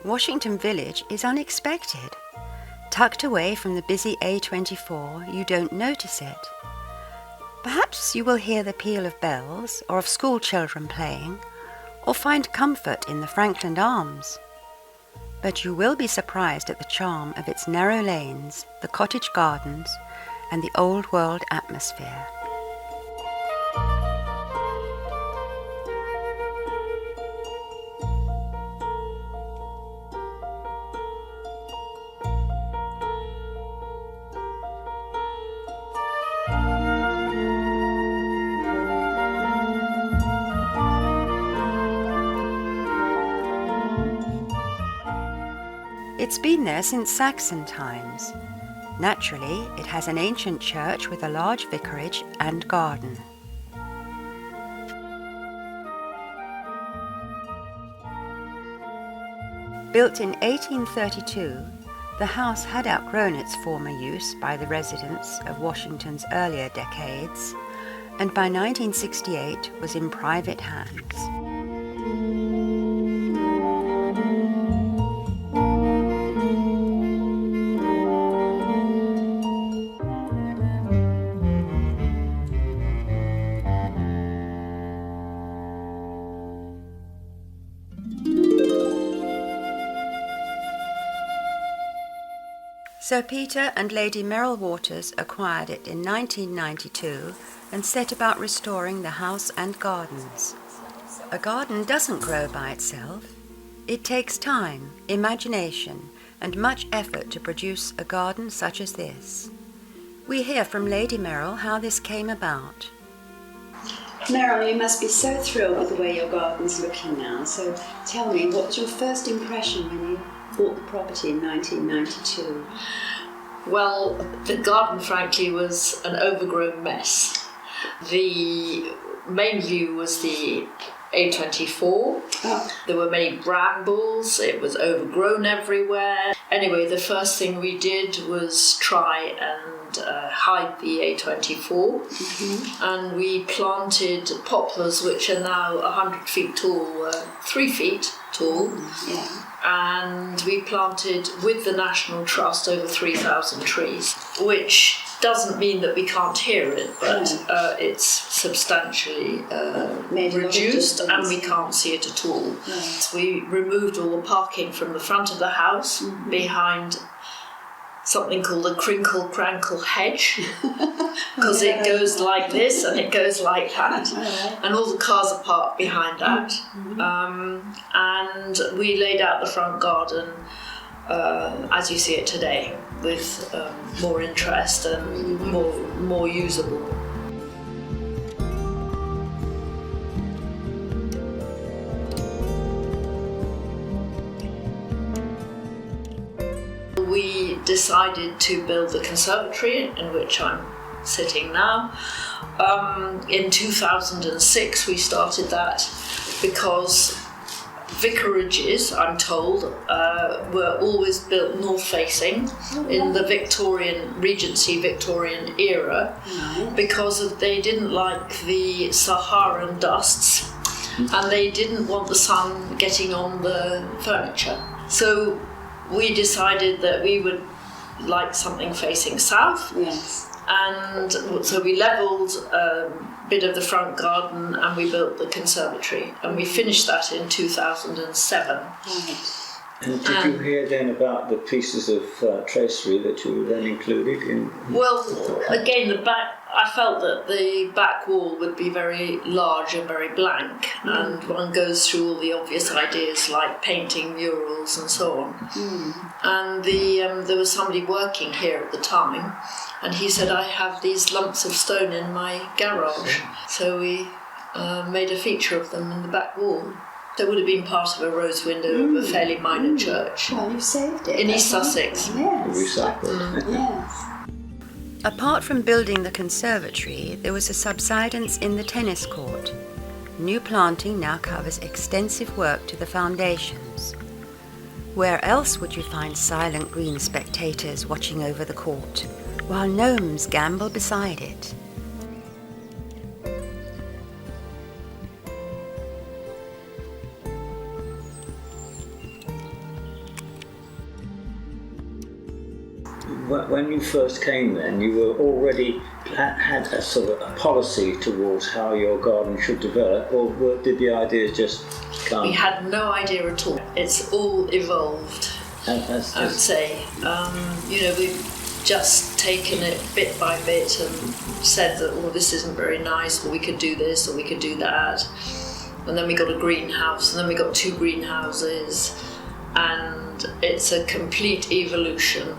Washington Village is unexpected. Tucked away from the busy A24, you don't notice it. Perhaps you will hear the peal of bells or of school children playing, or find comfort in the Franklin Arms. But you will be surprised at the charm of its narrow lanes, the cottage gardens, and the old world atmosphere. It's been there since Saxon times. Naturally, it has an ancient church with a large vicarage and garden. Built in 1832, the house had outgrown its former use by the residents of Washington's earlier decades, and by 1968 was in private hands. Sir Peter and Lady Meryl Walters acquired it in 1992 and set about restoring the house and gardens. A garden doesn't grow by itself. It takes time, imagination, and much effort to produce a garden such as this. We hear from Lady Meryl how this came about. Meryl, you must be so thrilled with the way your garden's looking now. So tell me, what was your first impression when you bought the property in 1992? Well, the garden, frankly, was an overgrown mess. The main view was the A24. Oh. There were many brambles. It was overgrown everywhere. Anyway, the first thing we did was try and hide the A24. Mm-hmm. And we planted poplars, which are now 100 feet tall, 3 feet tall. Yeah. And we planted with the National Trust over 3,000 trees, which doesn't mean that we can't hear it, but it's substantially reduced and we can't see it at all. Yeah. So we removed all the parking from the front of the house, mm-hmm. behind something called a crinkle-crankle hedge, because it goes like this and it goes like that, and all the cars are parked behind that. Mm-hmm. And we laid out the front garden as you see it today, with more interest and more usable. We decided to build the conservatory in which I'm sitting now. In 2006 we started that because vicarages, I'm told, were always built north-facing in the Regency Victorian era, because they didn't like the Saharan dusts and they didn't want the sun getting on the furniture. So we decided that we would like something facing south. Yes. And so we levelled a bit of the front garden and we built the conservatory, and we finished that in 2007. Right. And did you hear then about the pieces of tracery that you then included in? Well, again, I felt that the back wall would be very large and very blank, and one goes through all the obvious ideas like painting murals and so on. And there was somebody working here at the time, and he said, I have these lumps of stone in my garage. So we made a feature of them in the back wall. That would have been part of a rose window of a fairly minor church. Well, you saved it. In East Sussex. Yes. Yes. Apart from building the conservatory, there was a subsidence in the tennis court. New planting now covers extensive work to the foundations. Where else would you find silent green spectators watching over the court, while gnomes gambol beside it? when you first came then, you were already had a sort of a policy towards how your garden should develop, or did the ideas just come? We had no idea at all. It's all evolved, I would say. We've just taken it bit by bit and said that, well, this isn't very nice, or we could do this, or we could do that. And then we got a greenhouse, and then we got 2 greenhouses, and it's a complete evolution.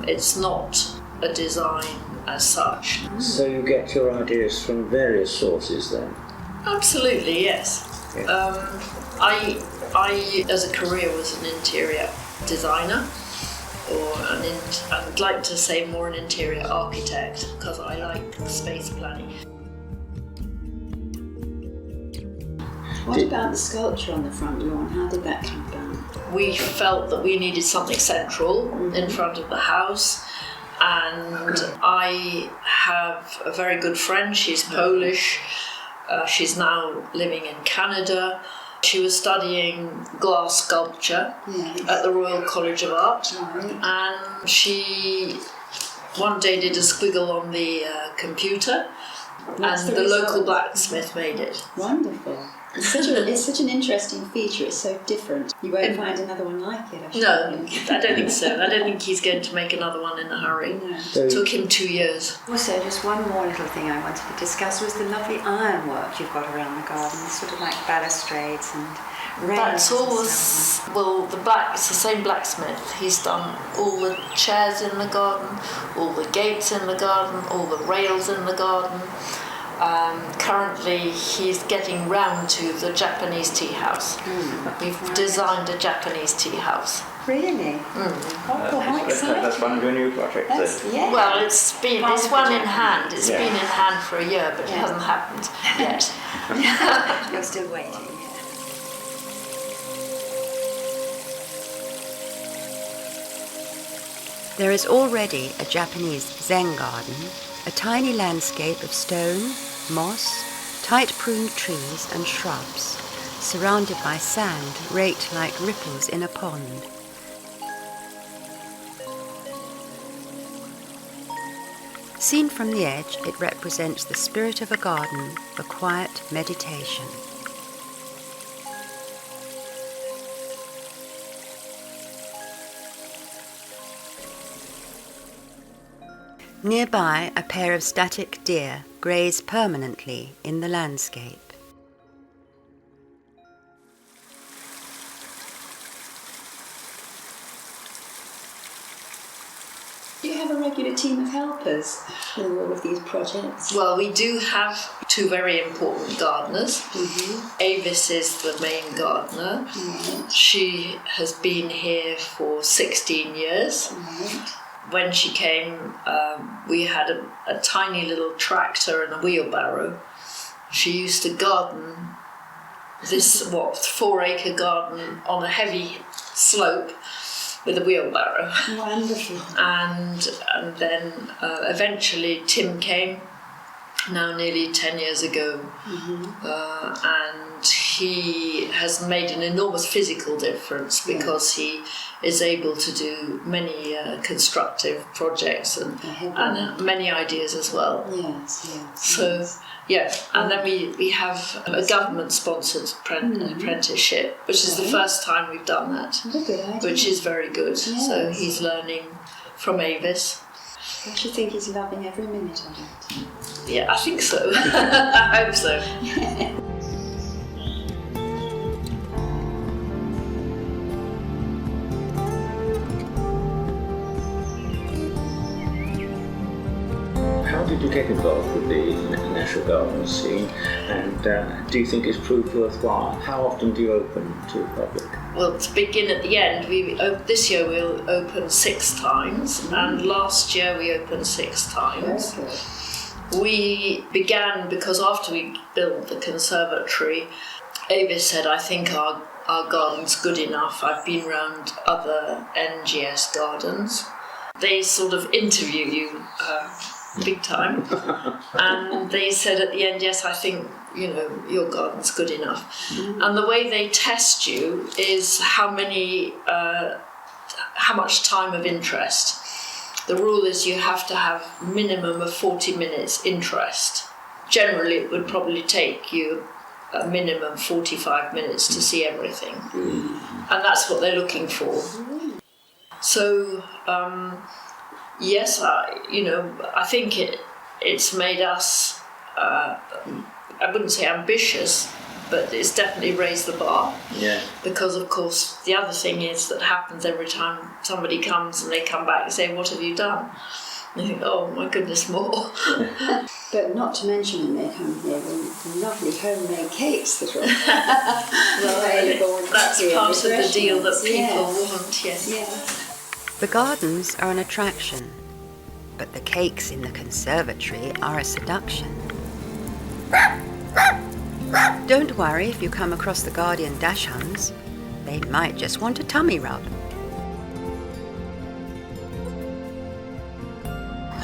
It's not a design as such. So you get your ideas from various sources then? Absolutely, yes. Yeah. I, as a career, was an interior designer, or I'd like to say more an interior architect, because I like space planning. What about the sculpture on the front lawn? How did that come about? We felt that we needed something central in front of the house, and I have a very good friend. She's Polish. She's now living in Canada. She was studying glass sculpture at the Royal College of Art, and she one day did a squiggle on the computer, and the local blacksmith made it. Wonderful. It's such an interesting feature. It's so different. You won't find another one like it. No, I don't think so. I don't think he's going to make another one in a hurry. No. It took him 2 years. Also, just one more little thing I wanted to discuss was the lovely ironwork you've got around the garden, sort of like balustrades and rails. That's all. It's the same blacksmith. He's done all the chairs in the garden, all the gates in the garden, all the rails in the garden. Currently, he's getting round to the Japanese tea house. We've designed a Japanese tea house. Really? Oh, how exciting! That's one of your new projects. Yeah. Well, it's one in hand. It's been in hand for a year, but it hasn't happened yet. You're still waiting. There is already a Japanese Zen garden, a tiny landscape of stone, moss, tight-pruned trees and shrubs, surrounded by sand raked like ripples in a pond. Seen from the edge, it represents the spirit of a garden for quiet meditation. Nearby, a pair of static deer graze permanently in the landscape. Do you have a regular team of helpers with all of these projects? Well, we do have 2 very important gardeners. Avis is the main gardener. She has been here for 16 years. When she came, we had a tiny little tractor and a wheelbarrow. She used to garden this 4-acre garden on a heavy slope with a wheelbarrow. Wonderful. And then eventually Tim came, now nearly 10 years ago, and he has made an enormous physical difference because he is able to do many constructive projects and many ideas as well. So, and then we have a government-sponsored apprenticeship, which is the first time we've done that, which is very good. Yes. So he's learning from Avis. Don't you think he's loving every minute of it? Yeah, I think so. I hope so. How did you get involved with the National Garden scene, and do you think it's proved worthwhile? How often do you open to the public? Well, to begin at the end, this year we'll open 6 times, and last year we opened 6 times. We began because after we built the conservatory, Avis said, I think our garden's good enough. I've been round other NGS gardens. They sort of interview you big time, and they said at the end, yes, I think your garden's good enough. And the way they test you is how much time of interest. the rule is you have to have minimum of 40 minutes interest. Generally, it would probably take you a minimum 45 minutes to see everything. And that's what they're looking for. So, yes, I think it's made us, I wouldn't say ambitious, but it's definitely raised the bar. Yeah. Because, of course, the other thing is that happens every time somebody comes and they come back and say, "What have you done?" And you think, "Oh, my goodness, more." But not to mention when they come here, the lovely homemade cakes that are available. That's part of the deal that people Yes. want, yes. Yeah. The gardens are an attraction, but the cakes in the conservatory are a seduction. Don't worry if you come across the guardian dachshunds. They might just want a tummy rub.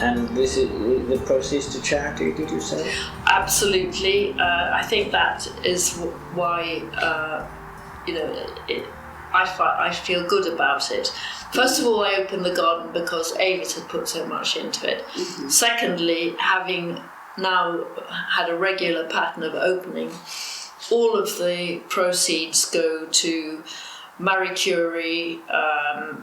And this is the proceeds to charity, did you say? Absolutely. I think that is why, I feel good about it. First of all, I opened the garden because Avis had put so much into it. Mm-hmm. Secondly, having now had a regular pattern of opening, all of the proceeds go to Marie Curie,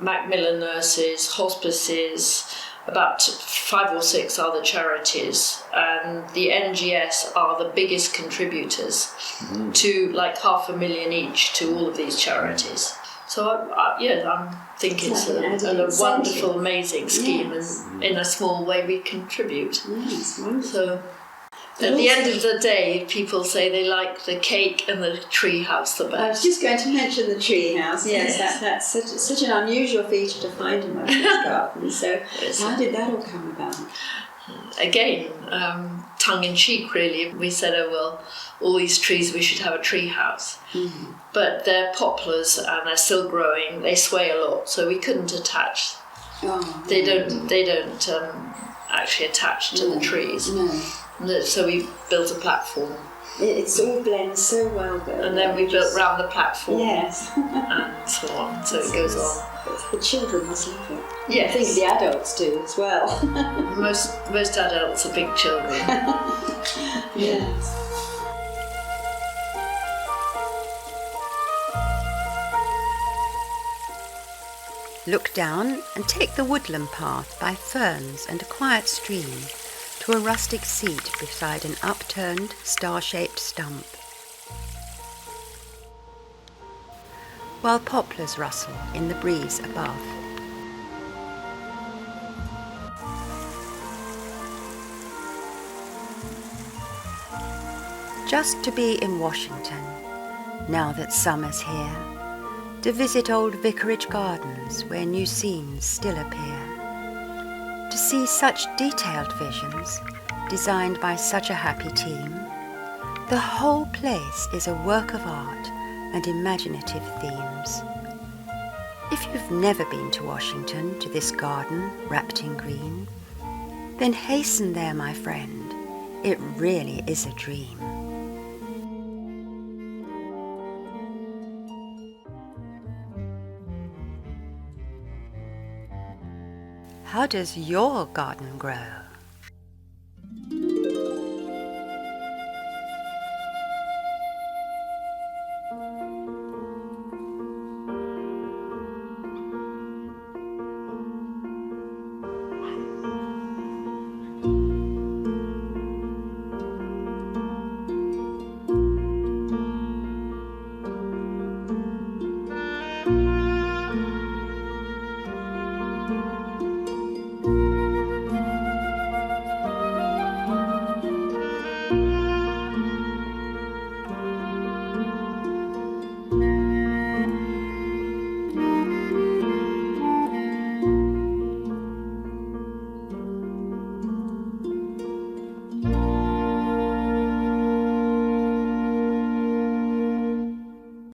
Macmillan Nurses, hospices, about 5 or 6 other charities, and the NGS are the biggest contributors to like 500,000 each to all of these charities. So I think it's a wonderful, amazing scheme, Yes. and in a small way we contribute. Yes, wonderful. So at the end of the day, people say they like the cake and the tree house the best. I was just going to mention the tree house. Yes, Yes. that's such an unusual feature to find in most of these gardens. So Yes. how did that all come about? Again, tongue-in-cheek really, we said, oh well, all these trees, we should have a tree house. Mm-hmm. But they're poplars and they're still growing, they sway a lot, so we couldn't attach. Oh, They don't actually attach to the trees. No, So we built a platform, it's all blends so well though. and then we built round the platform, Yes. and so on, so it goes on. The children must love it. Yes. I think the adults do as well. Most adults are big children. Yes. Look down and take the woodland path by ferns and a quiet stream to a rustic seat beside an upturned, star-shaped stump. While poplars rustle in the breeze above. Just to be in Washington, now that summer's here, to visit Old Vicarage gardens where new scenes still appear, to see such detailed visions designed by such a happy team. The whole place is a work of art and imaginative themes. If you've never been to Washington, to this garden wrapped in green, then hasten there, my friend. It really is a dream. How does your garden grow?